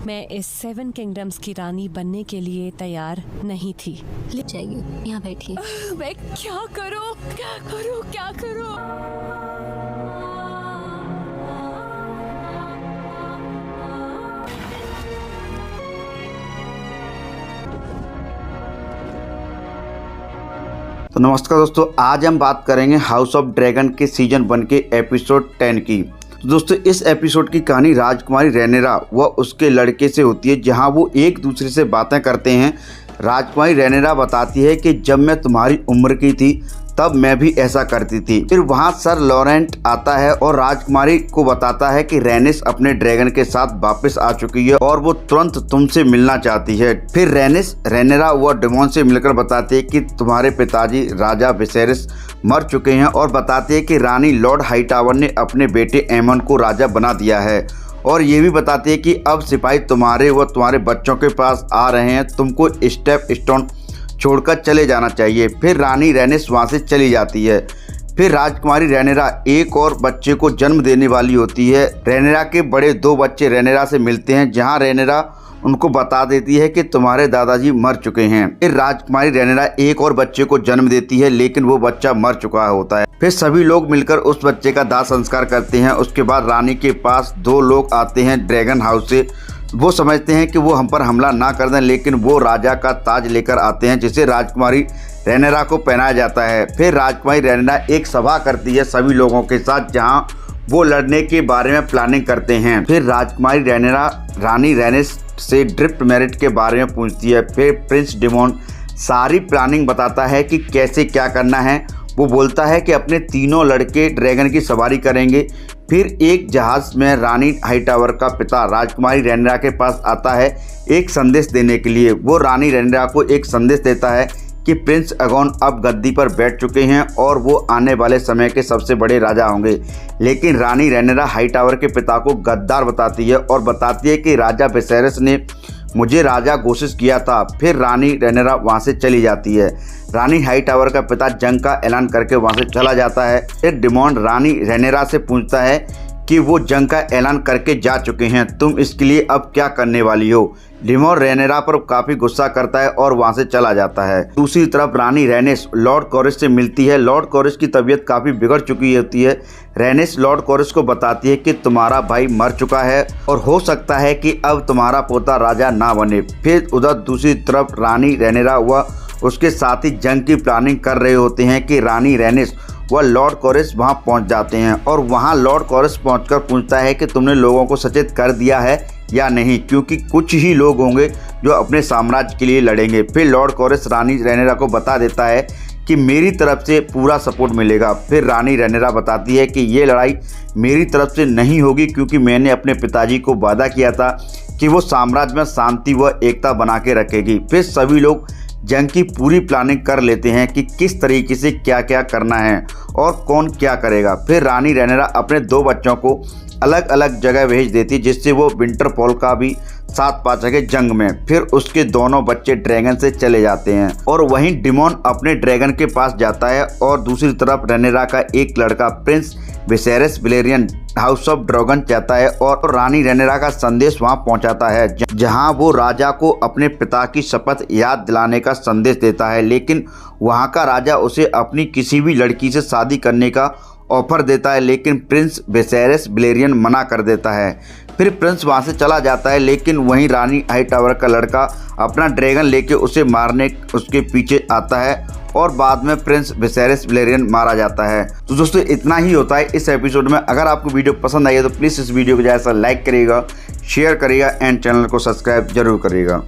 मैं इस 7 किंगडम्स की रानी बनने के लिए तैयार नहीं थी। ले जाइए, यहाँ बैठिए। मैं क्या करूं? क्या करूं? तो नमस्कार दोस्तों, आज हम बात करेंगे हाउस ऑफ ड्रैगन के सीजन 1 के एपिसोड 10 की। तो दोस्तों, इस एपिसोड की कहानी राजकुमारी रैनेरा व उसके लड़के से होती है, जहां वो एक दूसरे से बातें करते हैं। राजकुमारी रैनेरा बताती है कि जब मैं तुम्हारी उम्र की थी तब मैं भी ऐसा करती थी। फिर वहां सर लॉरेंट आता है और राजकुमारी को बताता है कि रैनिस अपने ड्रैगन के साथ वापस आ चुकी है और वो तुरंत तुमसे मिलना चाहती है। फिर रैनिस रैनेरा व डेमॉन से मिलकर बताती है कि तुम्हारे पिताजी राजा विसेरिस मर चुके हैं और बताती है कि रानी लॉर्ड हाईटावर ने अपने बेटे एमन को राजा बना दिया है। और ये भी बताती है कि अब सिपाही तुम्हारे व तुम्हारे बच्चों के पास आ रहे हैं, तुमको स्टेप स्टोन छोड़कर चले जाना चाहिए। फिर रानी रैनिस वहाँ से चली जाती है। फिर राजकुमारी रैनेरा एक और बच्चे को जन्म देने वाली होती है। रैनेरा के बड़े 2 बच्चे रैनेरा से मिलते हैं, जहाँ रैनेरा उनको बता देती है कि तुम्हारे दादाजी मर चुके हैं। फिर राजकुमारी रैनेरा एक और बच्चे को जन्म देती है, लेकिन वो बच्चा मर चुका होता है। फिर सभी लोग मिलकर उस बच्चे का दाह संस्कार करते हैं। उसके बाद रानी के पास 2 लोग आते हैं ड्रैगन हाउस से। वो समझते हैं कि वो हम पर हमला ना कर दें, लेकिन वो राजा का ताज लेकर आते हैं, जिसे राजकुमारी रैनेरा को पहनाया जाता है। फिर राजकुमारी रैनेरा एक सभा करती है सभी लोगों के साथ, जहां वो लड़ने के बारे में प्लानिंग करते हैं। फिर राजकुमारी रैनेरा रानी रैनिस से ड्रिफ्ट मैरिज के बारे में पूछती है। फिर प्रिंस डेमॉन सारी प्लानिंग बताता है कि कैसे क्या करना है। वो बोलता है कि अपने 3 लड़के ड्रैगन की सवारी करेंगे। फिर एक जहाज़ में रानी हाईटावर का पिता राजकुमारी रैनेरा के पास आता है एक संदेश देने के लिए। वो रानी रैनेरा को एक संदेश देता है कि प्रिंस अगॉन अब गद्दी पर बैठ चुके हैं और वो आने वाले समय के सबसे बड़े राजा होंगे। लेकिन रानी रैनेरा हाईटावर के पिता को गद्दार बताती है और बताती है कि राजा विसेरिस ने मुझे राजा घोषित किया था। फिर रानी रैनेरा वहाँ से चली जाती है। रानी हाईटावर का पिता जंग का ऐलान करके वहाँ से चला जाता है। फिर डेमॉन रानी रैनेरा से पूछता है कि वो जंग का ऐलान करके जा चुके हैं, तुम इसके लिए अब क्या करने वाली हो। डेमॉन रैनेरा पर काफ़ी गुस्सा करता है और वहाँ से चला जाता है। दूसरी तरफ रानी रैनिस लॉर्ड कॉरिस से मिलती है। लॉर्ड कॉरिस की तबीयत काफ़ी बिगड़ चुकी होती है। रैनिस लॉर्ड कॉरिस को बताती है कि तुम्हारा भाई मर चुका है और हो सकता है कि अब तुम्हारा पोता राजा ना बने। फिर उधर दूसरी तरफ रानी रैनेरा व उसके साथी जंग की प्लानिंग कर रहे होते हैं कि रानी रैनिस व लॉर्ड कॉरिस वहां पहुंच जाते हैं और वहां लॉर्ड कॉरिस पहुंचकर पूछता है कि तुमने लोगों को सचेत कर दिया है या नहीं, क्योंकि कुछ ही लोग होंगे जो अपने साम्राज्य के लिए लड़ेंगे। फिर लॉर्ड कॉरिस रानी रैनेरा को बता देता है कि मेरी तरफ से पूरा सपोर्ट मिलेगा। फिर रानी रैनेरा बताती है कि ये लड़ाई मेरी तरफ से नहीं होगी, क्योंकि मैंने अपने पिताजी को वादा किया था कि वो साम्राज्य में शांति व एकता बना के रखेगी। फिर सभी लोग जंग की पूरी प्लानिंग कर लेते हैं कि किस तरीके से क्या क्या करना है और कौन क्या करेगा। फिर रानी रैनेरा अपने 2 बच्चों को अलग अलग जगह भेज देती है, जिससे वो विंटरफॉल का भी साथ पा सके जंग में। फिर उसके दोनों बच्चे ड्रैगन से चले जाते हैं और वहीं डेमॉन अपने ड्रैगन के पास जाता है और दूसरी तरफ रैनेरा का एक लड़का Prince Viserys Valerian house of dragon जाता है और रानी रैनेरा का संदेश वहां पहुंचाता है, जहां वो राजा को अपने पिता की शपथ याद दिलाने का संदेश देता है। लेकिन वहां का राजा उसे अपनी किसी भी लड़की से शादी करने का ऑफर देता है, लेकिन प्रिंस विसेरिस वेलेरियन मना कर देता है। फिर प्रिंस वहां से चला जाता है, लेकिन वहीं रानी हाईटावर का लड़का अपना ड्रैगन लेके उसे मारने उसके पीछे आता है और बाद में प्रिंस विसेरिस वेलेरियन मारा जाता है। तो दोस्तों, इतना ही होता है इस एपिसोड में। अगर आपको वीडियो पसंद आई है तो प्लीज़ इस वीडियो को जैसा लाइक करिएगा, शेयर करिएगा एंड चैनल को सब्सक्राइब जरूर करिएगा।